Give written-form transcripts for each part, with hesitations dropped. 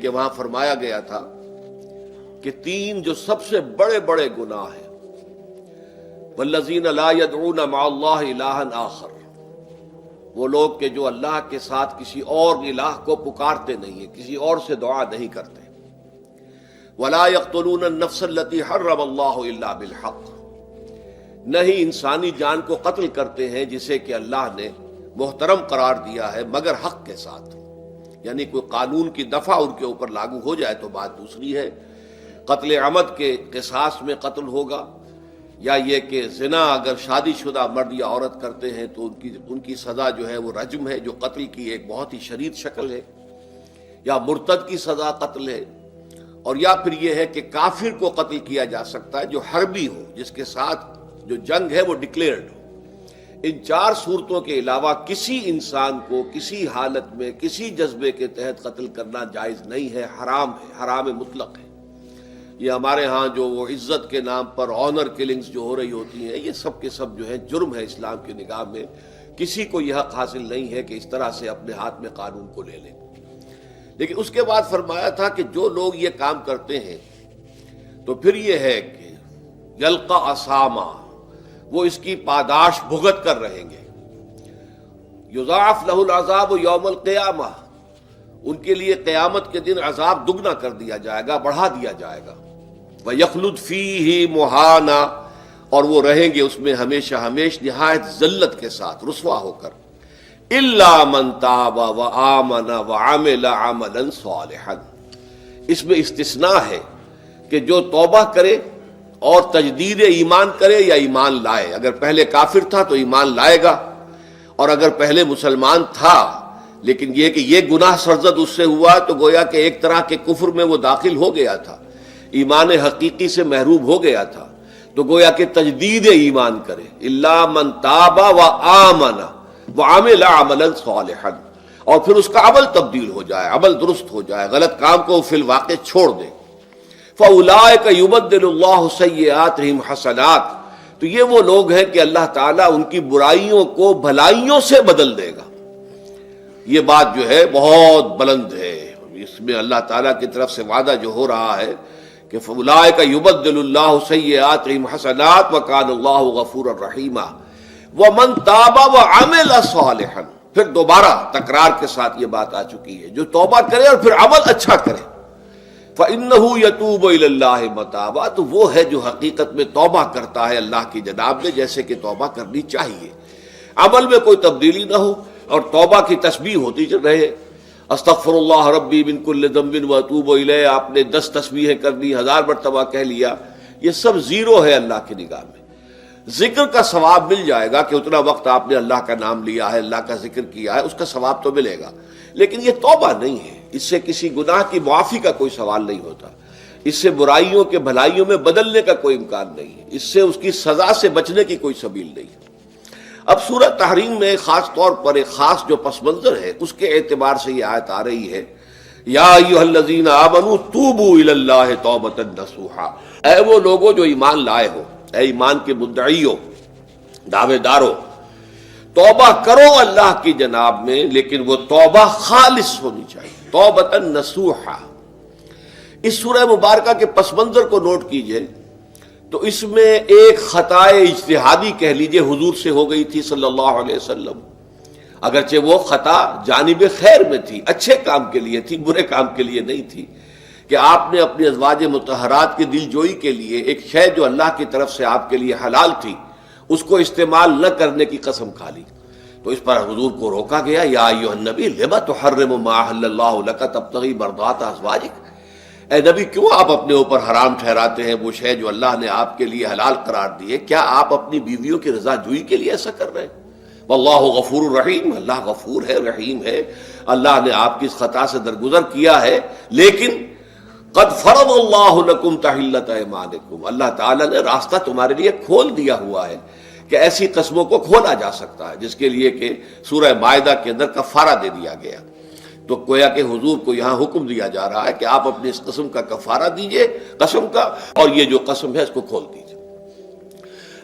کہ وہاں فرمایا گیا تھا کہ تین جو سب سے بڑے بڑے گناہ ہیں، والذین لا يدعون مع اللہ الہا آخر، وہ لوگ کہ جو اللہ کے ساتھ کسی اور الہ کو پکارتے نہیں ہیں، کسی اور سے دعا نہیں کرتے، ولا يقتلون النفس التي حرم اللہ الا بالحق، نہیں انسانی جان کو قتل کرتے ہیں جسے کہ اللہ نے محترم قرار دیا ہے مگر حق کے ساتھ، یعنی کوئی قانون کی دفعہ ان کے اوپر لاگو ہو جائے تو بات دوسری ہے۔ قتل عمد کے قصاص میں قتل ہوگا، یا یہ کہ زنا اگر شادی شدہ مرد یا عورت کرتے ہیں تو ان کی سزا جو ہے وہ رجم ہے، جو قتل کی ایک بہت ہی شدید شکل ہے، یا مرتد کی سزا قتل ہے، اور یا پھر یہ ہے کہ کافر کو قتل کیا جا سکتا ہے جو حربی ہو، جس کے ساتھ جو جنگ ہے وہ ڈکلیئرڈ ہو۔ ان چار صورتوں کے علاوہ کسی انسان کو کسی حالت میں کسی جذبے کے تحت قتل کرنا جائز نہیں ہے، حرام ہے، حرام مطلق ہے۔ یہ ہمارے ہاں جو وہ عزت کے نام پر آنر کلنگز جو ہو رہی ہوتی ہیں، یہ سب کے سب جو ہے جرم ہے اسلام کی نگاہ میں۔ کسی کو یہ حق حاصل نہیں ہے کہ اس طرح سے اپنے ہاتھ میں قانون کو لے لے۔ لیکن اس کے بعد فرمایا تھا کہ جو لوگ یہ کام کرتے ہیں تو پھر یہ ہے کہ یلقا اساما، وہ اس کی پاداش بھگت کر رہیں گے۔ یضاعف لہ العذاب یوم القیامہ، ان کے لیے قیامت کے دن عذاب دگنا کر دیا جائے گا، بڑھا دیا جائے گا۔ وَيَخْلُدْ فِيهِ مُهَانًا، اور وہ رہیں گے اس میں ہمیشہ ہمیش نہایت ذلت کے ساتھ، رسوا ہو کر۔ إِلَّا مَن تَابَ وَآمَنَ وَعَمِلَ عَمَلًا صَالِحًا، اس میں استثناء ہے کہ جو توبہ کرے اور تجدید ایمان کرے یا ایمان لائے۔ اگر پہلے کافر تھا تو ایمان لائے گا، اور اگر پہلے مسلمان تھا لیکن یہ کہ یہ گناہ سرزد اس سے ہوا تو گویا کہ ایک طرح کے کفر میں وہ داخل ہو گیا تھا، ایمان حقیقی سے محروم ہو گیا تھا، تو گویا کہ تجدید ایمان کرے۔ الا من تاب وآمن وعمل عملا صالحا، اور پھر اس کا عمل تبدیل ہو جائے، عمل درست ہو جائے، غلط کام کو فی الواقع چھوڑ دے۔ فاولئک یبدل اللہ سیئاتہم حسنات، تو یہ وہ لوگ ہیں کہ اللہ تعالیٰ ان کی برائیوں کو بھلائیوں سے بدل دے گا۔ یہ بات جو ہے بہت بلند ہے، اس میں اللہ تعالیٰ کی طرف سے وعدہ جو ہو رہا ہے کہ فاولئک یبدل اللہ سیئاتہم حسنات وکان اللہ غفورا رحیما ومن تاب وعمل صالحا، پھر دوبارہ تکرار کے ساتھ یہ بات آ چکی ہے، جو توبہ کرے اور پھر عمل اچھا کرے، فإنہ یتوب الی اللہ متابا، تو وہ ہے جو حقیقت میں توبہ کرتا ہے اللہ کی جناب میں جیسے کہ توبہ کرنی چاہیے، عمل میں کوئی تبدیلی نہ ہو، اور توبہ کی تسبیح ہوتی رہے، استغفر اللہ ربی من کل ذنب واتوب الیہ، آپ نے 10 تسبیحیں کر دی، 1000 مرتبہ کہہ لیا، یہ سب زیرو ہے اللہ کی نگاہ میں۔ ذکر کا ثواب مل جائے گا کہ اتنا وقت آپ نے اللہ کا نام لیا ہے، اللہ کا ذکر کیا ہے، اس کا ثواب تو ملے گا، لیکن یہ توبہ نہیں ہے، اس سے کسی گناہ کی معافی کا کوئی سوال نہیں ہوتا، اس سے برائیوں کے بھلائیوں میں بدلنے کا کوئی امکان نہیں ہے، اس سے اس کی سزا سے بچنے کی کوئی سبیل نہیں ہے۔ اب سورہ تحریم میں خاص طور پر ایک خاص جو پس منظر ہے اس کے اعتبار سے یہ آیت آ رہی ہے، یا ایھا الذین آمنوا توبوا الی اللہ توبۃ نصوحا، اے وہ لوگوں جو ایمان لائے ہو، اے ایمان کے مدعیوں، دعوے داروں، توبہ کرو اللہ کی جناب میں، لیکن وہ توبہ خالص ہونی چاہیے، توبۃ نصوحا۔ اس سورہ مبارکہ کے پس منظر کو نوٹ کیجئے تو اس میں ایک خطائے اجتہادی کہہ لیجئے حضور سے ہو گئی تھی صلی اللہ علیہ وسلم، اگرچہ وہ خطا جانب خیر میں تھی، اچھے کام کے لیے تھی، برے کام کے لیے نہیں تھی، کہ آپ نے اپنی ازواج مطہرات کی دل جوئی کے لیے ایک شے جو اللہ کی طرف سے آپ کے لیے حلال تھی اس کو استعمال نہ کرنے کی قسم کھا لی، تو اس پر حضور کو روکا گیا، یا ایھا النبی لم تحرم ما احل اللہ لک تبتغی مرضات ازواجک، اے نبی کیوں آپ اپنے اوپر حرام ٹھہراتے ہیں وہ شے جو اللہ نے آپ کے لیے حلال قرار دی ہے؟ کیا آپ اپنی بیویوں کی رضا جوئی کے لیے ایسا کر رہے ہیں؟ واللہ غفور الرحیم، اللہ غفور ہے، رحیم ہے، اللہ نے آپ کی اس خطا سے درگزر کیا ہے، لیکن قد فرض اللہ لکم تحلۃ ایمانکم، اللہ تعالیٰ نے راستہ تمہارے لیے کھول دیا ہوا ہے کہ ایسی قسموں کو کھولا جا سکتا ہے، جس کے لیے کہ سورہ مائدہ کے اندر کفارہ دے دیا گیا۔ تو گویا کہ حضور کو یہاں حکم دیا جا رہا ہے کہ آپ اپنی اس قسم کا کفارہ دیجئے، قسم کا، اور یہ جو قسم ہے اس کو کھول دیجئے۔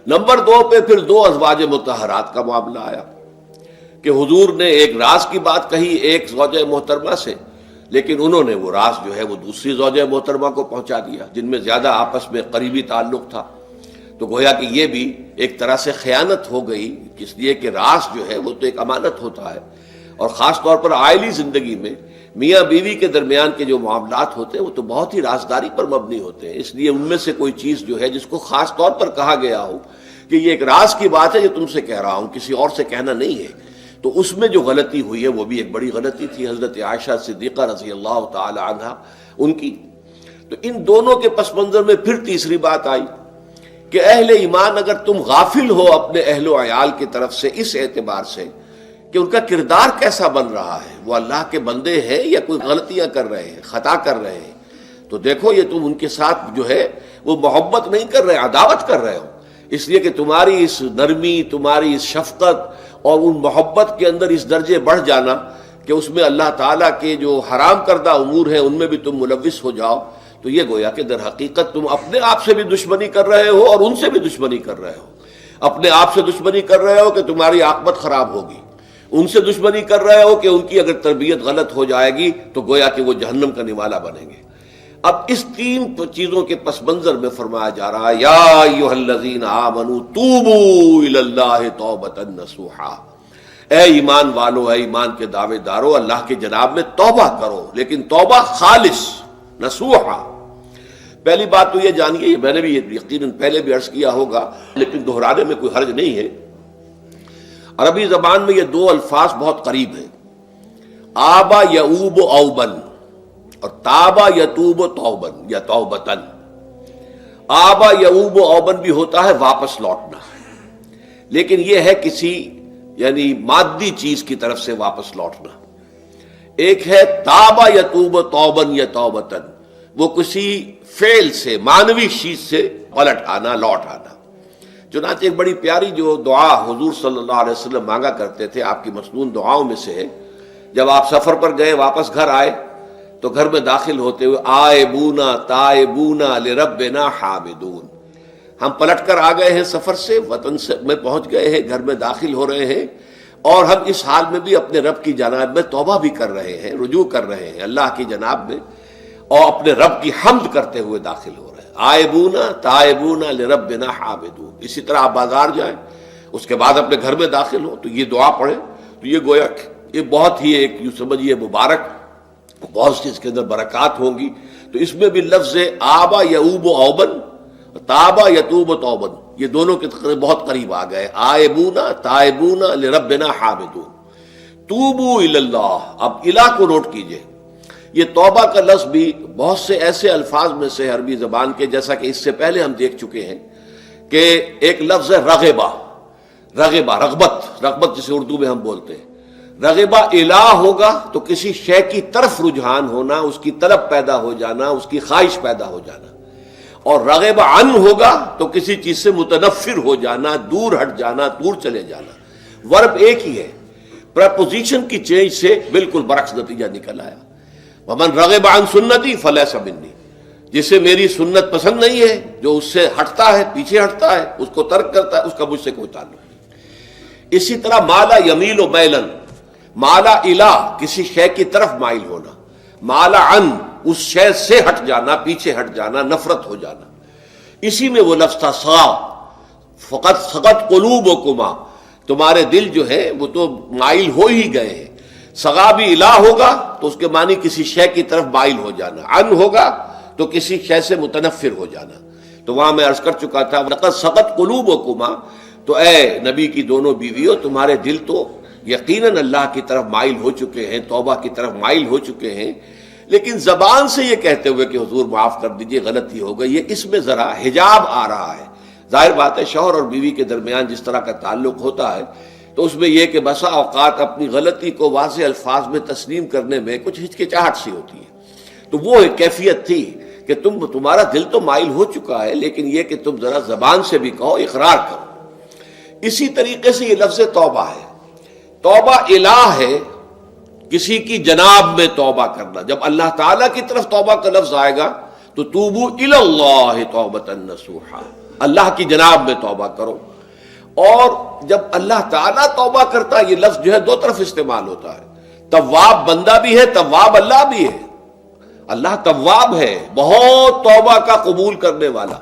نمبر 2 پہ پھر 2 ازواج مطہرات کا معاملہ آیا کہ حضور نے ایک راز کی بات کہی ایک زوجہ محترمہ سے، لیکن انہوں نے وہ راز جو ہے وہ دوسری زوجہ محترمہ کو پہنچا دیا جن میں زیادہ آپس میں قریبی تعلق تھا. تو گویا کہ یہ بھی ایک طرح سے خیانت ہو گئی، اس لیے کہ راز جو ہے وہ تو ایک امانت ہوتا ہے، اور خاص طور پر عائلی زندگی میں میاں بیوی کے درمیان کے جو معاملات ہوتے ہیں وہ تو بہت ہی رازداری پر مبنی ہوتے ہیں. اس لیے ان میں سے کوئی چیز جو ہے جس کو خاص طور پر کہا گیا ہو کہ یہ ایک راز کی بات ہے، یہ تم سے کہہ رہا ہوں، کسی اور سے کہنا نہیں ہے، تو اس میں جو غلطی ہوئی ہے وہ بھی ایک بڑی غلطی تھی حضرت عائشہ صدیقہ رضی اللہ تعالی عنہا ان کی. تو ان دونوں کے پس منظر میں پھر تیسری بات آئی کہ اہل ایمان اگر تم غافل ہو اپنے اہل و عیال کی طرف سے اس اعتبار سے کہ ان کا کردار کیسا بن رہا ہے، وہ اللہ کے بندے ہیں یا کوئی غلطیاں کر رہے ہیں، خطا کر رہے ہیں، تو دیکھو یہ تم ان کے ساتھ جو ہے وہ محبت نہیں کر رہے، عداوت کر رہے ہو. اس لیے کہ تمہاری اس نرمی، تمہاری اس شفقت اور ان محبت کے اندر اس درجے بڑھ جانا کہ اس میں اللہ تعالیٰ کے جو حرام کردہ امور ہیں ان میں بھی تم ملوث ہو جاؤ، تو یہ گویا کہ در حقیقت تم اپنے آپ سے بھی دشمنی کر رہے ہو اور ان سے بھی دشمنی کر رہے ہو. اپنے آپ سے دشمنی کر رہے ہو کہ تمہاری عاقبت خراب ہوگی، ان سے دشمنی کر رہے ہو کہ ان کی اگر تربیت غلط ہو جائے گی تو گویا کہ وہ جہنم کا نوالا بنیں گے. اب اس تین چیزوں کے پس منظر میں فرمایا جا رہا ہے یا ایھا الذین آمنوا توبوا الی اللہ توبۃ نصوحا، اے ایمان والو، اے ایمان کے دعوے دارو، اللہ کے جناب میں توبہ کرو، لیکن توبہ خالص نصوحا. پہلی بات تو یہ جانیے، میں نے بھی یقیناً پہلے بھی عرض کیا ہوگا لیکن دہرانے میں کوئی حرج نہیں ہے، عربی زبان میں یہ دو الفاظ بہت قریب ہیں، آبا یعوب اوبن اور تابا یتوب توبن یا توبتن. آبا یعوب اوبن بھی ہوتا ہے واپس لوٹنا، لیکن یہ ہے کسی یعنی مادی چیز کی طرف سے واپس لوٹنا. ایک ہے تابا یتوب توبن یا توبتن، وہ کسی فعل سے، معنوی چیز سے پلٹ آنا، لوٹ آنا. چنانچہ ایک بڑی پیاری جو دعا حضور صلی اللہ علیہ وسلم مانگا کرتے تھے، آپ کی مصنون دعاؤں میں سے ہے، جب آپ سفر پر گئے واپس گھر آئے تو گھر میں داخل ہوتے ہوئے آئبونا تائبونا لربنا حامدون، ہم پلٹ کر آ گئے ہیں سفر سے، وطن سے میں پہنچ گئے ہیں، گھر میں داخل ہو رہے ہیں، اور ہم اس حال میں بھی اپنے رب کی جناب میں توبہ بھی کر رہے ہیں، رجوع کر رہے ہیں اللہ کی جناب میں، اور اپنے رب کی حمد کرتے ہوئے داخل ہو رہے ہیں. آئبونا تائبونا لربنا حامدون. اسی طرح آپ بازار جائیں، اس کے بعد اپنے گھر میں داخل ہو تو یہ دعا پڑھیں، تو یہ گویا یہ بہت ہی ایک یوں سمجھیے مبارک، بہت سی اس کے اندر برکات ہوں گی. تو اس میں بھی لفظ آبا یعوب اوبن، تابا یتوب توبن، یہ دونوں کے بہت قریب آ گئے، آئبونا تائبونا لربنا حامدون. توبو الی اللہ، اب الہ کو نوٹ کیجئے، یہ توبہ کا لفظ بھی بہت سے ایسے الفاظ میں سے عربی زبان کے، جیسا کہ اس سے پہلے ہم دیکھ چکے ہیں کہ ایک لفظ ہے رغبہ، رغبہ رغبت جسے اردو میں ہم بولتے ہیں. رغبہ الہ ہوگا تو کسی شے کی طرف رجحان ہونا، اس کی طلب پیدا ہو جانا، اس کی خواہش پیدا ہو جانا. اور رغبہ عن ہوگا تو کسی چیز سے متنفر ہو جانا، دور ہٹ جانا، دور چلے جانا. ورب ایک ہی ہے، پریپوزیشن کی چینج سے بالکل برعکس نتیجہ نکل آیا. ومن رغب عن سنتی فلیس منی، جسے میری سنت پسند نہیں ہے، جو اس سے ہٹتا ہے، پیچھے ہٹتا ہے، اس کو ترک کرتا ہے، اس کا مجھ سے کوئی تعلق نہیں. اسی طرح مالا یمیل و میلن، مالا الہ کسی شے کی طرف مائل ہونا، مالا عن اس شے سے ہٹ جانا، پیچھے ہٹ جانا، نفرت ہو جانا. اسی میں وہ لفظ تھا سا، فقط سقط قلوبکما، تمہارے دل جو ہے وہ تو مائل ہو ہی گئے ہیں. سغا بھی الہ ہوگا تو اس کے معنی کسی شے کی طرف مائل ہو جانا، عن ہوگا تو کسی شے سے متنفر ہو جانا. تو وہاں میں عرض کر چکا تھا لقد سقط قلوبکما، تو اے نبی کی دونوں بیویوں، تمہارے دل تو یقیناً اللہ کی طرف مائل ہو چکے ہیں، توبہ کی طرف مائل ہو چکے ہیں، لیکن زبان سے یہ کہتے ہوئے کہ حضور معاف کر دیجئے غلطی ہو گئی، یہ اس میں ذرا حجاب آ رہا ہے. ظاہر بات ہے شوہر اور بیوی کے درمیان جس طرح کا تعلق ہوتا ہے تو اس میں یہ کہ بسا اوقات اپنی غلطی کو واضح الفاظ میں تسلیم کرنے میں کچھ ہچکچاہٹ سی ہوتی ہے. تو وہ ایک کیفیت تھی کہ تمہارا دل تو مائل ہو چکا ہے، لیکن یہ کہ تم ذرا زبان سے بھی کہو، اقرار کرو. اسی طریقے سے یہ لفظ توبہ ہے، توبہ الہ ہے کسی کی جناب میں توبہ کرنا. جب اللہ تعالیٰ کی طرف توبہ کا لفظ آئے گا تو توبو الی اللہ توبۃ نصوحا، اللہ کی جناب میں توبہ کرو. اور جب اللہ تعالیٰ توبہ کرتا ہے، یہ لفظ جو ہے دو طرف استعمال ہوتا ہے، تواب بندہ بھی ہے، تواب اللہ بھی ہے. اللہ تواب ہے، بہت توبہ کا قبول کرنے والا،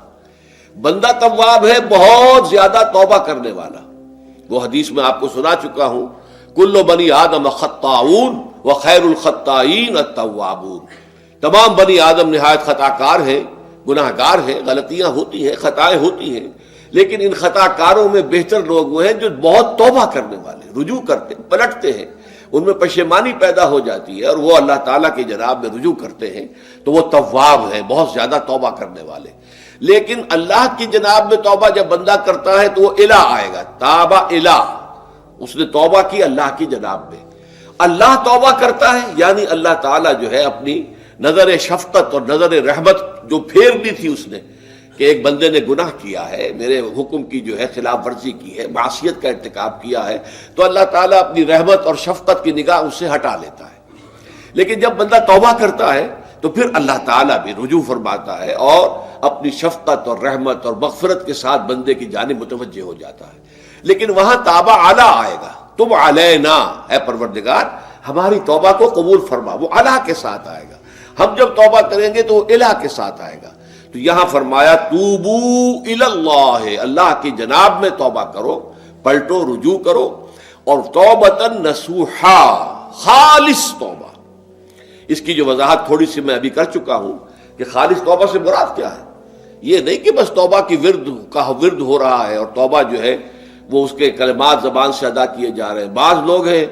بندہ تواب ہے، بہت زیادہ توبہ کرنے والا۔ وہ حدیث میں آپ کو سنا چکا ہوں، کل بنی آدم خطاؤون وخیر الخطائین التوابون، تمام بنی آدم نہایت خطا کار ہیں، گناہ گار ہیں، غلطیاں ہوتی ہیں، خطائیں ہوتی ہیں، لیکن ان خطا کاروں میں بہتر لوگ وہ ہیں جو بہت توبہ کرنے والے، رجوع کرتے، پلٹتے ہیں، ان میں پشیمانی پیدا ہو جاتی ہے اور وہ اللہ تعالیٰ کی جناب میں رجوع کرتے ہیں، تو وہ تواب ہیں، بہت زیادہ توبہ کرنے والے۔ لیکن اللہ کی جناب میں توبہ جب بندہ کرتا ہے تو وہ الہ آئے گا، تابہ الہ، اس نے توبہ کی اللہ کی جناب میں۔ اللہ توبہ کرتا ہے یعنی اللہ تعالیٰ جو ہے اپنی نظر شفقت اور نظر رحمت جو پھیر دی تھی اس نے کہ ایک بندے نے گناہ کیا ہے، میرے حکم کی جو ہے خلاف ورزی کی ہے، معصیت کا ارتکاب کیا ہے، تو اللہ تعالیٰ اپنی رحمت اور شفقت کی نگاہ اس سے ہٹا لیتا ہے۔ لیکن جب بندہ توبہ کرتا ہے تو پھر اللہ تعالیٰ بھی رجوع فرماتا ہے اور اپنی شفقت اور رحمت اور مغفرت کے ساتھ بندے کی جانب متوجہ ہو جاتا ہے۔ لیکن وہاں تابہ اعلیٰ آئے گا، تم علینا، اے پروردگار ہماری توبہ کو قبول فرما، وہ الہ کے ساتھ آئے گا۔ ہم جب توبہ کریں گے تو وہ الہ کے ساتھ آئے گا۔ تو یہاں فرمایا توبو الی اللہ، اللہ کی جناب میں توبہ کرو، پلٹو، رجوع کرو، اور توبۃ نصوحا، خالص توبہ۔ اس کی جو وضاحت تھوڑی سی میں ابھی کر چکا ہوں کہ خالص توبہ سے مراد کیا ہے۔ یہ نہیں کہ بس توبہ کی ورد ہو رہا ہے اور توبہ جو ہے وہ اس کے کلمات زبان سے ادا کیے جا رہے ہیں۔ بعض لوگ ہیں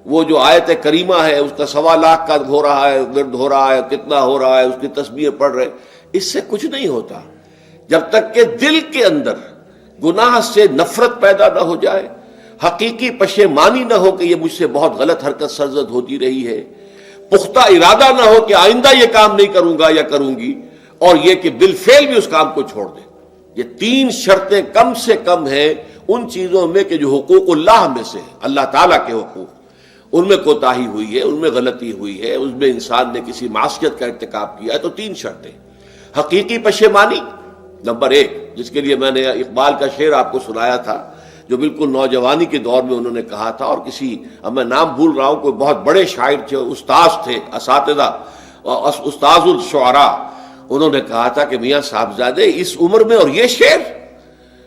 وہ جو آیت کریمہ ہے اس کا 1.25 لاکھ کا ہو رہا ہے، ورد ہو رہا ہے، کتنا ہو رہا ہے، اس کی تسبیح پڑھ رہے، اس سے کچھ نہیں ہوتا جب تک کہ دل کے اندر گناہ سے نفرت پیدا نہ ہو جائے، حقیقی پشیمانی نہ ہو کہ یہ مجھ سے بہت غلط حرکت سرزد ہوتی رہی ہے، پختہ ارادہ نہ ہو کہ آئندہ یہ کام نہیں کروں گا یا کروں گی، اور یہ کہ بالفعل بھی اس کام کو چھوڑ دیں۔ یہ 3 شرطیں کم سے کم ہیں ان چیزوں میں کہ جو حقوق اللہ میں سے ہیں، اللہ تعالیٰ کے حقوق، ان میں کوتاہی ہوئی ہے، ان میں غلطی ہوئی ہے، اس میں انسان نے کسی معصیت کا ارتکاب کیا ہے، تو 3 شرطیں۔ حقیقی پشیمانی نمبر 1، جس کے لیے میں نے اقبال کا شعر آپ کو سنایا تھا جو بالکل نوجوانی کے دور میں انہوں نے کہا تھا، اور کسی، اب میں نام بھول رہا ہوں، کوئی بہت بڑے شاعر تھے، استاذ تھے، اساتذہ، استاذ الشعراء، انہوں نے کہا تھا کہ میاں صاحبزادے اس عمر میں، اور یہ شعر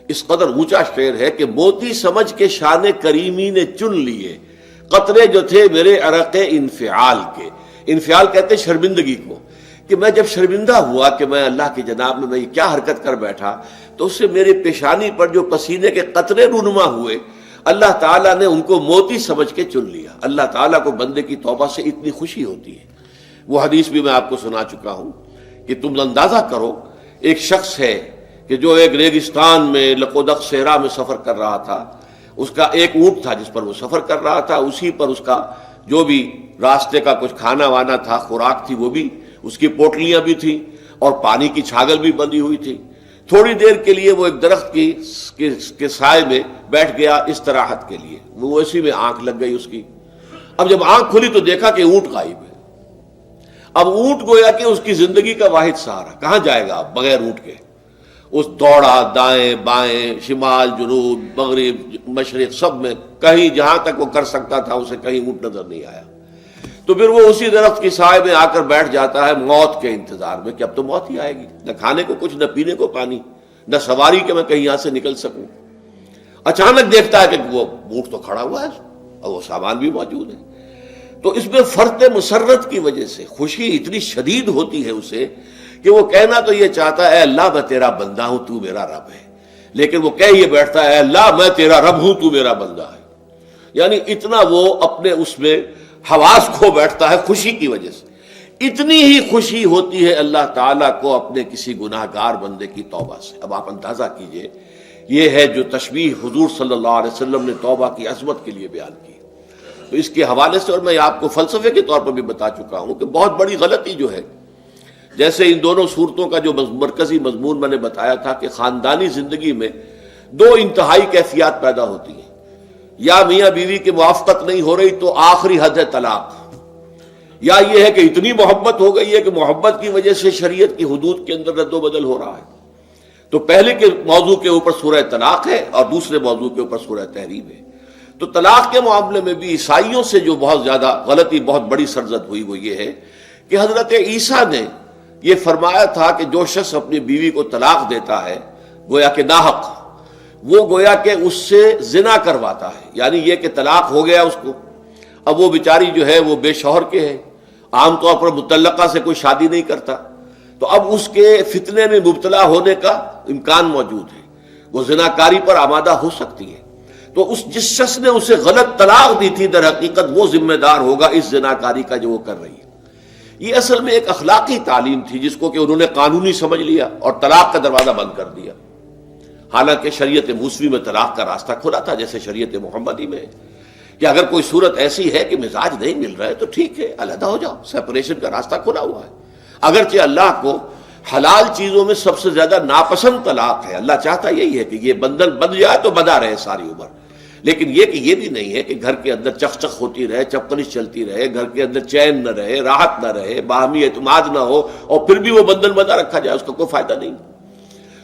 اس قدر اونچا شعر ہے کہ موتی سمجھ کے شان کریمی نے چن لیے قطرے جو تھے میرے عرق انفعال کے۔ انفعال کہتے ہیں شرمندگی کو، کہ میں جب شرمندہ ہوا کہ میں اللہ کی جناب میں یہ کیا حرکت کر بیٹھا، تو اس سے میری پیشانی پر جو پسینے کے قطرے رونما ہوئے، اللہ تعالیٰ نے ان کو موتی سمجھ کے چن لیا۔ اللہ تعالیٰ کو بندے کی توبہ سے اتنی خوشی ہوتی ہے۔ وہ حدیث بھی میں آپ کو سنا چکا ہوں کہ تم اندازہ کرو، ایک شخص ہے کہ جو ایک ریگستان میں لقودق صحرا میں سفر کر رہا تھا، اس کا ایک اونٹ تھا جس پر وہ سفر کر رہا تھا، اسی پر اس کا جو بھی راستے کا کچھ کھانا وانا تھا، خوراک تھی، وہ بھی، اس کی پوٹلیاں بھی تھیں اور پانی کی چھاگل بھی بندھی ہوئی تھی۔ تھوڑی دیر کے لیے وہ ایک درخت کے سائے میں بیٹھ گیا استراحت کے لیے، وہ اسی میں آنکھ لگ گئی اس کی۔ اب جب آنکھ کھلی تو دیکھا کہ اونٹ غائب ہے۔ اب اونٹ گویا کہ اس کی زندگی کا واحد سہارا، کہاں جائے گا اب بغیر اونٹ کے؟ اس دوڑا دائیں بائیں، شمال جنوب مغرب مشرق، سب میں کہیں جہاں تک وہ کر سکتا تھا اسے کہیں اونٹ نظر نہیں آیا۔ تو پھر وہ اسی درخت کی سائے میں آ کر بیٹھ جاتا ہے موت کے انتظار میں کہ اب تو موت ہی آئے گی، نہ کھانے کو کچھ، نہ پینے کو پانی، نہ سواری کہ میں کہیں یہاں سے نکل سکوں۔ اچانک دیکھتا ہے کہ وہ اونٹ تو کھڑا ہوا ہے اور وہ سامان بھی موجود ہے۔ تو اس میں فرط مسرت کی وجہ سے خوشی اتنی شدید ہوتی ہے اسے کہ وہ کہنا تو یہ چاہتا ہے اے اللہ میں تیرا بندہ ہوں، تو میرا رب ہے، لیکن وہ کہہ یہ بیٹھتا ہے اے اللہ میں تیرا رب ہوں، تو میرا بندہ ہے۔ یعنی اتنا وہ اپنے اس میں حواس کھو بیٹھتا ہے خوشی کی وجہ سے۔ اتنی ہی خوشی ہوتی ہے اللہ تعالیٰ کو اپنے کسی گناہ گار بندے کی توبہ سے۔ اب آپ اندازہ کیجئے، یہ ہے جو تشبیہ حضور صلی اللہ علیہ وسلم نے توبہ کی عظمت کے لیے بیان کی۔ تو اس کے حوالے سے، اور میں آپ کو فلسفے کے طور پر بھی بتا چکا ہوں کہ بہت بڑی غلطی جو ہے، جیسے ان دونوں صورتوں کا جو مرکزی مضمون میں نے بتایا تھا کہ خاندانی زندگی میں 2 انتہائی کیفیات پیدا ہوتی ہیں، یا میاں بیوی کی موافقت نہیں ہو رہی تو آخری حد ہے طلاق، یا یہ ہے کہ اتنی محبت ہو گئی ہے کہ محبت کی وجہ سے شریعت کی حدود کے اندر رد و بدل ہو رہا ہے۔ تو پہلے کے موضوع کے اوپر سورہ طلاق ہے اور دوسرے موضوع کے اوپر سورہ تحریم ہے۔ تو طلاق کے معاملے میں بھی عیسائیوں سے جو بہت زیادہ غلطی بہت بڑی سرزد ہوئی وہ یہ ہے کہ حضرت عیسیٰ نے یہ فرمایا تھا کہ جو شخص اپنی بیوی کو طلاق دیتا ہے گویا کہ ناحق، وہ گویا کہ اس سے زنا کرواتا ہے، یعنی یہ کہ طلاق ہو گیا اس کو، اب وہ بیچاری جو ہے وہ بے شوہر کے ہے، عام طور پر مطلقہ سے کوئی شادی نہیں کرتا، تو اب اس کے فتنے میں مبتلا ہونے کا امکان موجود ہے، وہ زناکاری پر آمادہ ہو سکتی ہے، تو اس جس شخص نے اسے غلط طلاق دی تھی در حقیقت وہ ذمہ دار ہوگا اس زناکاری کا جو وہ کر رہی ہے۔ یہ اصل میں ایک اخلاقی تعلیم تھی جس کو کہ انہوں نے قانونی سمجھ لیا اور طلاق کا دروازہ بند کر دیا، حالانکہ شریعت موسوی میں طلاق کا راستہ کھلا تھا جیسے شریعت محمدی میں، کہ اگر کوئی صورت ایسی ہے کہ مزاج نہیں مل رہا ہے تو ٹھیک ہے، علیحدہ ہو جاؤ، سیپریشن کا راستہ کھلا ہوا ہے۔ اگرچہ اللہ کو حلال چیزوں میں سب سے زیادہ ناپسند طلاق ہے، اللہ چاہتا یہی ہے کہ یہ بندھن بندھ جائے تو بندھا رہے ساری عمر، لیکن یہ کہ یہ بھی نہیں ہے کہ گھر کے اندر چخ چخ ہوتی رہے، چپکلش چلتی رہے، گھر کے اندر چین نہ رہے، راحت نہ رہے، باہمی اعتماد نہ ہو اور پھر بھی وہ بندھن بندھا رکھا جائے، اس کا کوئی فائدہ نہیں۔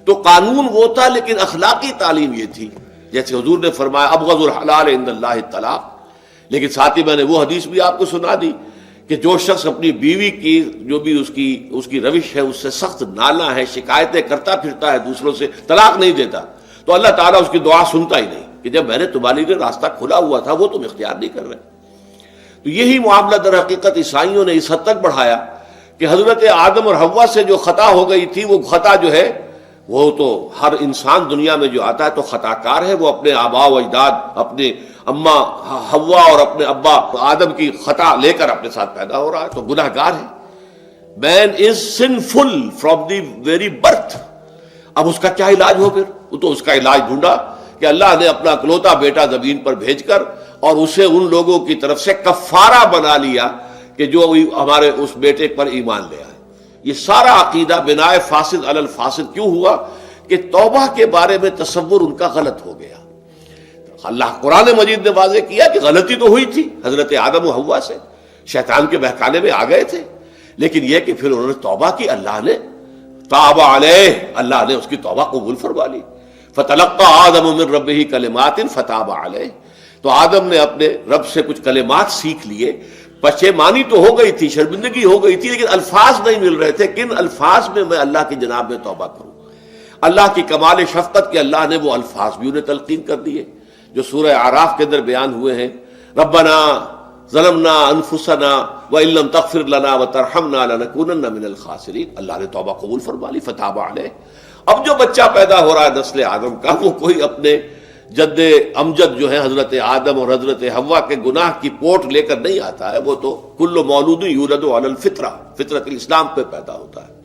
تو قانون وہ تھا لیکن اخلاقی تعلیم یہ تھی، جیسے حضور نے فرمایا ابغض الحلال عند اللہ الطلاق، لیکن ساتھ ہی میں نے وہ حدیث بھی آپ کو سنا دی کہ جو شخص اپنی بیوی کی جو بھی اس کی روش ہے اس سے سخت نالاں ہے، شکایتیں کرتا پھرتا ہے دوسروں سے، طلاق نہیں دیتا، تو اللہ تعالیٰ اس کی دعا سنتا ہی نہیں کہ جب میں نے تمہارے لیے راستہ کھلا ہوا تھا وہ تم اختیار نہیں کر رہے۔ تو یہی معاملہ در حقیقت عیسائیوں نے اس حد تک بڑھایا کہ حضرت آدم اور حوا سے جو خطا ہو گئی تھی وہ خطا جو ہے وہ تو ہر انسان دنیا میں جو آتا ہے تو خطا کار ہے، وہ اپنے آباء و اجداد، اپنے اماں حوا اور اپنے ابا آدم کی خطا لے کر اپنے ساتھ پیدا ہو رہا ہے، تو گناہ گار ہے۔ Man is sinful from the very birth. اب اس کا کیا علاج ہو پھر؟ وہ تو اس کا علاج ڈھونڈا کہ اللہ نے اپنا اکلوتا بیٹا زمین پر بھیج کر اور اسے ان لوگوں کی طرف سے کفارہ بنا لیا کہ جو ہمارے اس بیٹے پر ایمان لے آئے۔ یہ سارا عقیدہ بنائے فاسد علی الفاسد کیوں ہوا؟ کہ توبہ کے بارے میں تصور ان کا غلط ہو گیا۔ اللہ قرآن مجید نے واضح کیا کہ غلطی تو ہوئی تھی حضرت آدم و حوا سے، شیطان کے بہکانے میں آ گئے تھے، لیکن یہ کہ پھر انہوں نے توبہ کی، اللہ نے تاب علیہ، اللہ نے اس کی توبہ قبول فرما لی۔ فتلقى آدم من ربہ کلمات فتاب علیہ، تو آدم نے اپنے رب سے کچھ کلمات سیکھ لیے، پشیمانی تو ہو گئی تھی، شرمندگی ہو گئی تھی، لیکن الفاظ نہیں مل رہے تھے، کن الفاظ میں اللہ کی جناب میں توبہ کروں۔ اللہ کی کمال شفقت کے اللہ نے وہ الفاظ بھی انہیں تلقین کر دیے جو سورہ اعراف کے اندر بیان ہوئے ہیں، ربنا ظلمنا انفسنا وان لم تغفر لنا وترحمنا لنکونن من الخاسرین، اللہ نے توبہ قبول فرما لی، فتاب علیہ۔ اب جو بچہ پیدا ہو رہا ہے نسل آدم کا، وہ کوئی اپنے جد امجد جو ہے حضرت آدم اور حضرت حوا کے گناہ کی پوٹ لے کر نہیں آتا ہے، وہ تو کل مولود یولد علی الفطرہ، فطرت الاسلام پہ پیدا ہوتا ہے۔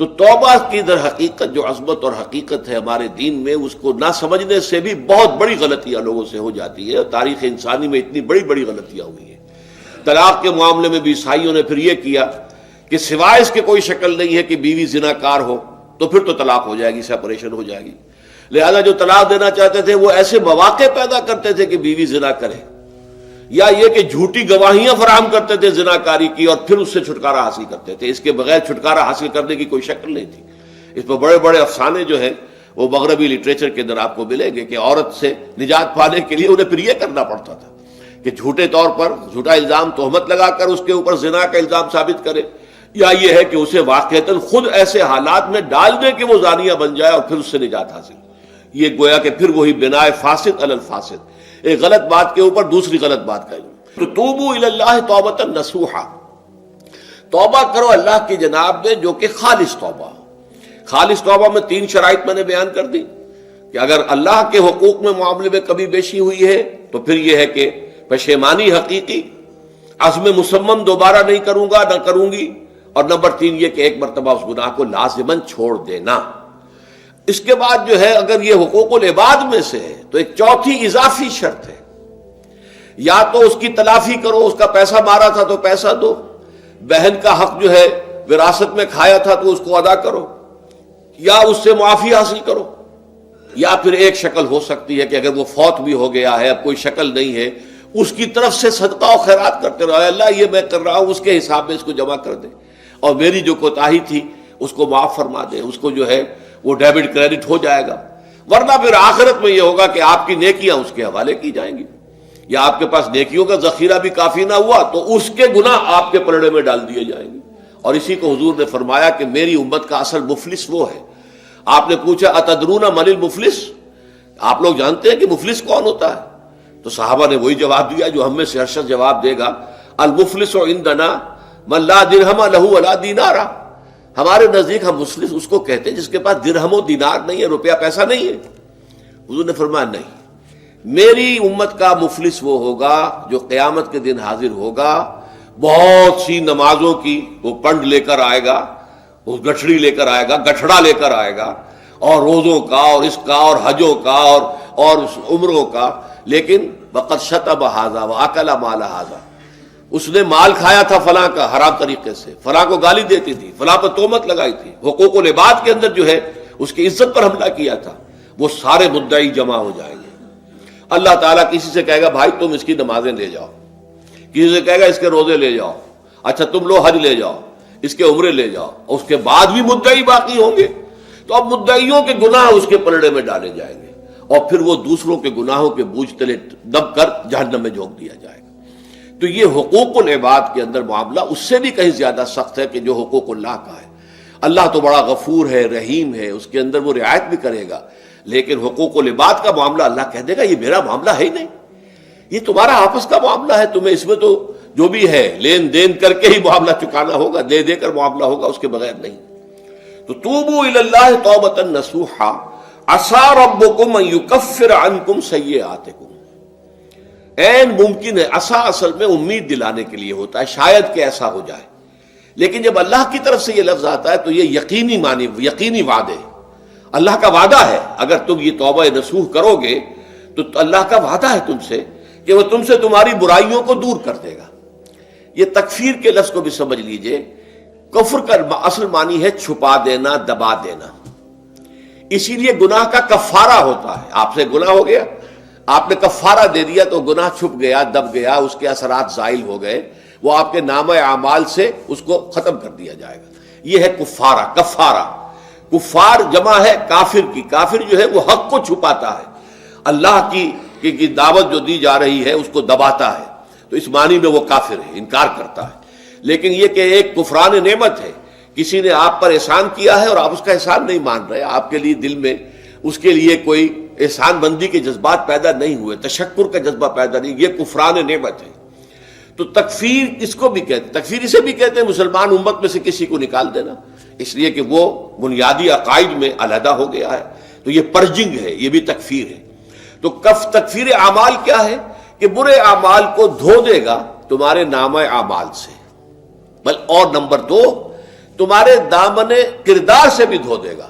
تو توبہ کی در حقیقت جو عظمت اور حقیقت ہے ہمارے دین میں، اس کو نہ سمجھنے سے بھی بہت بڑی غلطیاں لوگوں سے ہو جاتی ہے، اور تاریخ انسانی میں اتنی بڑی بڑی غلطیاں ہوئی ہیں۔ طلاق کے معاملے میں بھی عیسائیوں نے پھر یہ کیا کہ سوائے اس کے کوئی شکل نہیں ہے کہ بیوی زنا کار ہو تو پھر تو طلاق ہو جائے گی، سیپریشن ہو جائے گی، لہذا جو طلاق دینا چاہتے تھے وہ ایسے مواقع پیدا کرتے تھے کہ بیوی زنا کرے، یا یہ کہ جھوٹی گواہیاں فراہم کرتے تھے زنا کاری کی اور پھر اس سے چھٹکارا حاصل کرتے تھے۔ اس کے بغیر چھٹکارا حاصل کرنے کی کوئی شکل نہیں تھی۔ اس پر بڑے بڑے افسانے جو ہیں وہ مغربی لٹریچر کے اندر آپ کو ملیں گے کہ عورت سے نجات پانے کے لیے انہیں پھر یہ کرنا پڑتا تھا کہ جھوٹے طور پر جھوٹا الزام تہمت لگا کر اس کے اوپر زنا کا الزام ثابت کرے، یا یہ ہے کہ اسے واقعتاً خود ایسے حالات میں ڈال دے کہ وہ زانیہ بن جائے اور پھر اس سے نجات حاصل۔ یہ گویا کہ پھر وہی بنائے فاسد علی الفاسد، ایک غلط بات کے اوپر دوسری غلط بات کا۔ تو توبوا الی اللہ توبۃ نصوحا، توبہ کرو اللہ کی جناب میں جو کہ خالص توبہ ہو۔ خالص توبہ میں 3 شرائط میں نے بیان کر دی کہ اگر اللہ کے حقوق میں معاملے میں کبھی بیشی ہوئی ہے تو پھر یہ ہے کہ پشیمانی حقیقی، عزم مصمم دوبارہ نہیں کروں گا نہ کروں گی، اور نمبر 3 یہ کہ ایک مرتبہ اس گناہ کو لازماً چھوڑ دینا۔ اس کے بعد جو ہے اگر یہ حقوق العباد میں سے ہے تو ایک چوتھی اضافی شرط ہے، یا تو اس کی تلافی کرو، اس کا پیسہ مارا تھا تو پیسہ دو، بہن کا حق جو ہے وراثت میں کھایا تھا تو اس کو ادا کرو، یا اس سے معافی حاصل کرو، یا پھر ایک شکل ہو سکتی ہے کہ اگر وہ فوت بھی ہو گیا ہے، اب کوئی شکل نہیں ہے، اس کی طرف سے صدقہ و خیرات کرتے رہو، اللہ یہ میں کر رہا ہوں اس کے حساب میں اس کو جمع کر دے، اور میری جو کوتاہی تھی اس کو معاف فرما دے، اس کو جو ہے وہ ڈیبٹ کریڈٹ ہو جائے گا، ورنہ پھر آخرت میں یہ ہوگا کہ آپ کی نیکیاں اس کے حوالے کی جائیں گی۔ یا آپ کے پاس نیکیوں کا ذخیرہ بھی کافی نہ ہوا تو اس کے گناہ آپ کے پلڑے میں ڈال دیے جائیں گے. اور اسی کو حضور نے فرمایا کہ میری امت کا اصل مفلس وہ ہے. آپ نے پوچھا اتدرون من المفلس، آپ لوگ جانتے ہیں کہ مفلس کون ہوتا ہے؟ تو صحابہ نے وہی جواب دیا جو ہم میں سے ہر شخص جواب دے گا، المفلس عندنا من لا درہم لہ ولا دینار. ہمارے نزدیک ہم مفلس اس کو کہتے ہیں جس کے پاس درہم و دینار نہیں ہے، روپیہ پیسہ نہیں ہے. حضور نے فرمایا نہیں، میری امت کا مفلس وہ ہوگا جو قیامت کے دن حاضر ہوگا، بہت سی نمازوں کی وہ پنڈ لے کر آئے گا، وہ گٹھڑی لے کر آئے گا، گٹھڑا لے کر آئے گا، اور روزوں کا اور اس کا اور حجوں کا اور عمروں کا، لیکن وقد شتم ھذا واکل مال ھذا، اس نے مال کھایا تھا فلاں کا حرام طریقے سے، فلاں کو گالی دیتی تھی، فلاں پر تہمت لگائی تھی، حقوق العباد کے اندر جو ہے اس کی عزت پر حملہ کیا تھا. وہ سارے مدعی جمع ہو جائیں گے. اللہ تعالیٰ کسی سے کہے گا بھائی تم اس کی نمازیں لے جاؤ، کسی سے کہے گا اس کے روزے لے جاؤ، اچھا تم لو حج لے جاؤ، اس کے عمرے لے جاؤ، اور اس کے بعد بھی مدعی باقی ہوں گے. تو اب مدعیوں کے گناہ اس کے پلڑے میں ڈالے جائیں گے، اور پھر وہ دوسروں کے گناہوں کے بوجھ تلے دب کر جہنم میں جھونک دیا جائے گا. تو یہ حقوق العباد کے اندر معاملہ اس سے بھی کہیں زیادہ سخت ہے کہ جو حقوق اللہ کا ہے. اللہ تو بڑا غفور ہے، رحیم ہے، اس کے اندر وہ رعایت بھی کرے گا، لیکن حقوق العباد کا معاملہ اللہ کہہ دے گا یہ میرا معاملہ ہے ہی نہیں، یہ تمہارا آپس کا معاملہ ہے، تمہیں اس میں تو جو بھی ہے لین دین کر کے ہی معاملہ چکانا ہوگا، دے دے کر معاملہ ہوگا، اس کے بغیر نہیں. تو توبوا الی اللہ توبۃ نصوحا عسى ربکم ان یکفر عنکم سیئاتکم. عین ممکن ہے، عسى اصل میں امید دلانے کے لیے ہوتا ہے، شاید کہ ایسا ہو جائے، لیکن جب اللہ کی طرف سے یہ لفظ آتا ہے تو یہ یقینی معنی، یقینی وعدے، اللہ کا وعدہ ہے. اگر تم یہ توبہ نصوح کرو گے تو اللہ کا وعدہ ہے تم سے کہ وہ تم سے تمہاری برائیوں کو دور کر دے گا. یہ تکفیر کے لفظ کو بھی سمجھ لیجئے. کفر کا اصل معنی ہے چھپا دینا، دبا دینا. اسی لیے گناہ کا کفارہ ہوتا ہے. آپ سے گناہ ہو گیا، آپ نے کفارہ دے دیا تو گناہ چھپ گیا، دب گیا، اس کے اثرات زائل ہو گئے، وہ آپ کے نامہ اعمال سے اس کو ختم کر دیا جائے گا. یہ ہے کفارہ، کفارہ. کفار جمع ہے کافر کی. کافر جو ہے وہ حق کو چھپاتا ہے، اللہ کی دعوت جو دی جا رہی ہے اس کو دباتا ہے، تو اس معنی میں وہ کافر ہے، انکار کرتا ہے. لیکن یہ کہ ایک کفران نعمت ہے، کسی نے آپ پر احسان کیا ہے اور آپ اس کا احسان نہیں مان رہے، آپ کے لیے دل میں اس کے لیے کوئی احسان بندی کے جذبات پیدا نہیں ہوئے، تشکر کا جذبہ پیدا نہیں، یہ کفران نعمت ہے. تو تکفیر اس کو بھی کہتے ہیں، تکفیر اسے بھی کہتے ہیں مسلمان امت میں سے کسی کو نکال دینا، اس لیے کہ وہ بنیادی عقائد میں علیحدہ ہو گیا ہے. تو یہ پرجنگ ہے، یہ بھی تکفیر ہے. تو تکفیر اعمال کیا ہے کہ برے اعمال کو دھو دے گا تمہارے نامہ اعمال سے، اور نمبر 2 تمہارے دامن کردار سے بھی دھو دے گا.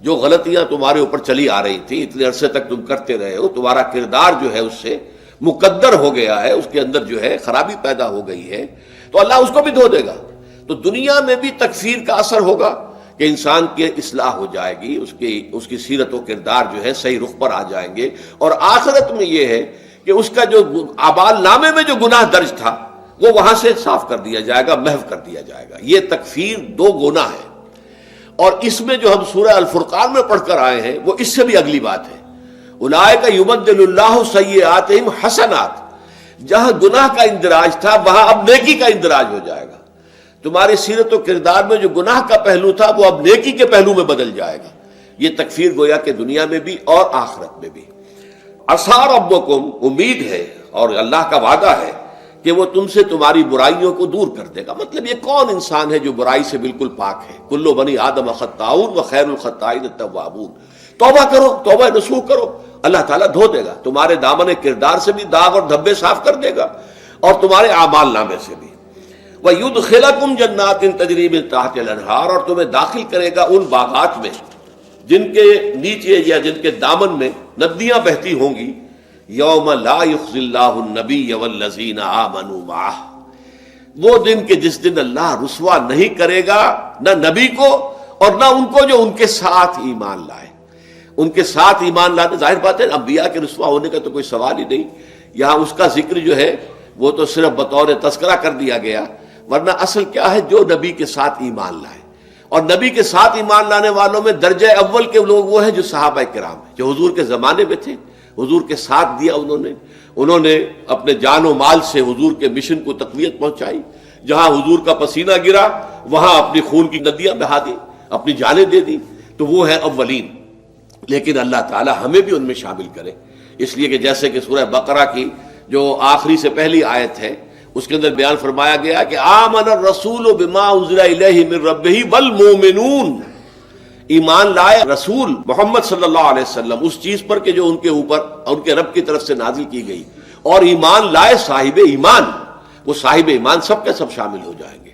جو غلطیاں تمہارے اوپر چلی آ رہی تھی، اتنے عرصے تک تم کرتے رہے ہو، تمہارا کردار جو ہے اس سے مقدر ہو گیا ہے، اس کے اندر جو ہے خرابی پیدا ہو گئی ہے، تو اللہ اس کو بھی دھو دے گا. تو دنیا میں بھی تکفیر کا اثر ہوگا کہ انسان کی اصلاح ہو جائے گی، اس کی سیرت و کردار جو ہے صحیح رخ پر آ جائیں گے. اور آخرت میں یہ ہے کہ اس کا جو اعمال نامے میں جو گناہ درج تھا وہ وہاں سے صاف کر دیا جائے گا، محو کر دیا جائے گا. یہ تکفیر 2 گناہ ہے. اور اس میں جو ہم سورہ الفرقان میں پڑھ کر آئے ہیں وہ اس سے بھی اگلی بات ہے. اولئک یبدل اللہ سیئاتہم حسنات. جہاں گناہ کا اندراج تھا وہاں اب نیکی کا اندراج ہو جائے گا. تمہاری سیرت و کردار میں جو گناہ کا پہلو تھا وہ اب نیکی کے پہلو میں بدل جائے گا. یہ تکفیر گویا کہ دنیا میں بھی اور آخرت میں بھی. عسیٰ ربکم، امید ہے اور اللہ کا وعدہ ہے کہ وہ تم سے تمہاری برائیوں کو دور کر دے گا. مطلب یہ کون انسان ہے جو برائی سے بالکل پاک ہے؟ کل بنی آدم خطاؤون و خیر الخطائین التوابون. توبہ کرو، توبہ نصوح کرو، اللہ تعالیٰ دھو دے گا. تمہارے دامن کردار سے بھی داغ اور دھبے صاف کر دے گا اور تمہارے اعمال نامے سے بھی. وَيُدْخِلَكُمْ جَنَّاتٍ تَجْرِي مِن تَحْتِهَا الْأَنْهَارُ، اور تمہیں داخل کرے گا ان باغات میں جن کے نیچے یا جن کے دامن میں ندیاں بہتی ہوں گی. یوم لا یخزی اللہ النبی والذین آمنوا معہ، وہ دن کہ جس دن اللہ رسوا نہیں کرے گا نہ نبی کو اور نہ ان کو جو ان کے ساتھ ایمان لائے. ان کے ساتھ ایمان لانے، ظاہر بات ہے انبیاء کے رسوا ہونے کا تو کوئی سوال ہی نہیں. یہاں اس کا ذکر جو ہے وہ تو صرف بطور تذکرہ کر دیا گیا، ورنہ اصل کیا ہے جو نبی کے ساتھ ایمان لائے. اور نبی کے ساتھ ایمان لانے والوں میں درجہ اول کے لوگ وہ ہیں جو صحابہ کرام ہیں، جو حضور کے زمانے میں تھے، حضور کے ساتھ دیا انہوں نے اپنے جان و مال سے حضور کے مشن کو تقویت پہنچائی. جہاں حضور کا پسینہ گرا وہاں اپنی خون کی ندیاں بہا دی، اپنی جانیں دے دی. تو وہ ہے اولین. لیکن اللہ تعالی ہمیں بھی ان میں شامل کرے، اس لیے کہ جیسے کہ سورہ بقرہ کی جو آخری سے پہلی آیت ہے اس کے اندر بیان فرمایا گیا کہ آمن الرسول بما انزل الیہ من ربہ والمؤمنون، ایمان لائے رسول محمد صلی اللہ علیہ وسلم اس چیز پر کہ جو ان کے اوپر ان کے رب کی طرف سے نازل کی گئی، اور ایمان لائے صاحب ایمان. وہ صاحب ایمان سب کے سب شامل ہو جائیں گے.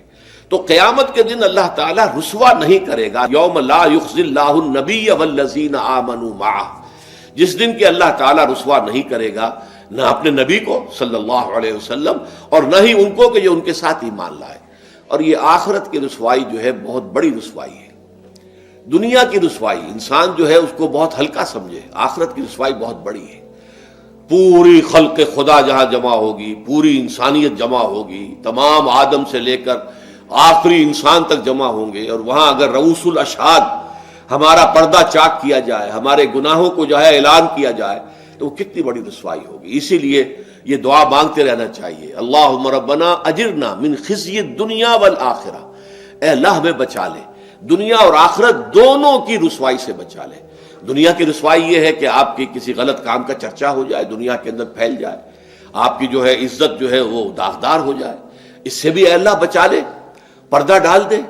تو قیامت کے دن اللہ تعالیٰ رسوا نہیں کرے گا. یوم لا یخزی اللہ النبی والذین آمنوا معہ، جس دن کہ اللہ تعالیٰ رسوا نہیں کرے گا نہ اپنے نبی کو صلی اللہ علیہ وسلم اور نہ ہی ان کو کہ جو ان کے ساتھ ایمان لائے. اور یہ آخرت کی رسوائی جو ہے بہت بڑی رسوائی ہے. دنیا کی رسوائی انسان جو ہے اس کو بہت ہلکا سمجھے، آخرت کی رسوائی بہت بڑی ہے. پوری خلق خدا جہاں جمع ہوگی، پوری انسانیت جمع ہوگی، تمام آدم سے لے کر آخری انسان تک جمع ہوں گے، اور وہاں اگر رؤوس الاشہاد ہمارا پردہ چاک کیا جائے، ہمارے گناہوں کو جو ہے اعلان کیا جائے، تو وہ کتنی بڑی رسوائی ہوگی. اسی لیے یہ دعا مانگتے رہنا چاہیے، اللہم ربنا اجرنا من خزی الدنیا والآخرہ، اے اللہ ہمیں بچا لے، دنیا اور آخرت دونوں کی رسوائی سے بچا لے. دنیا کی رسوائی یہ ہے کہ آپ کی کسی غلط کام کا چرچا ہو جائے، دنیا کے اندر پھیل جائے، آپ کی جو ہے عزت جو ہے وہ داغدار ہو جائے، اس سے بھی اے اللہ بچا لے، پردہ ڈال دے.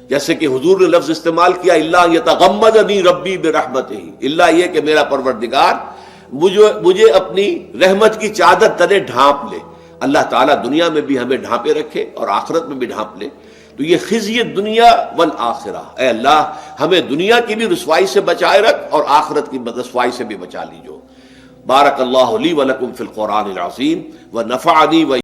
جیسے کہ حضور نے لفظ استعمال کیا اللہ یتغمدنی ربی برحمتہ، اللہ یہ کہ میرا پروردگار مجھے اپنی رحمت کی چادر تلے ڈھانپ لے. اللہ تعالیٰ دنیا میں بھی ہمیں ڈھانپے رکھے اور آخرت میں بھی ڈھانپ لے. تو یہ خزی دنیا والآخرہ، اے اللہ ہمیں دنیا کی بھی رسوائی سے بچائے رکھ اور آخرت کی رسوائی سے بھی بچا لیجو. بارک اللہ لی ولکم فی القرآن العظیم ونفعنی و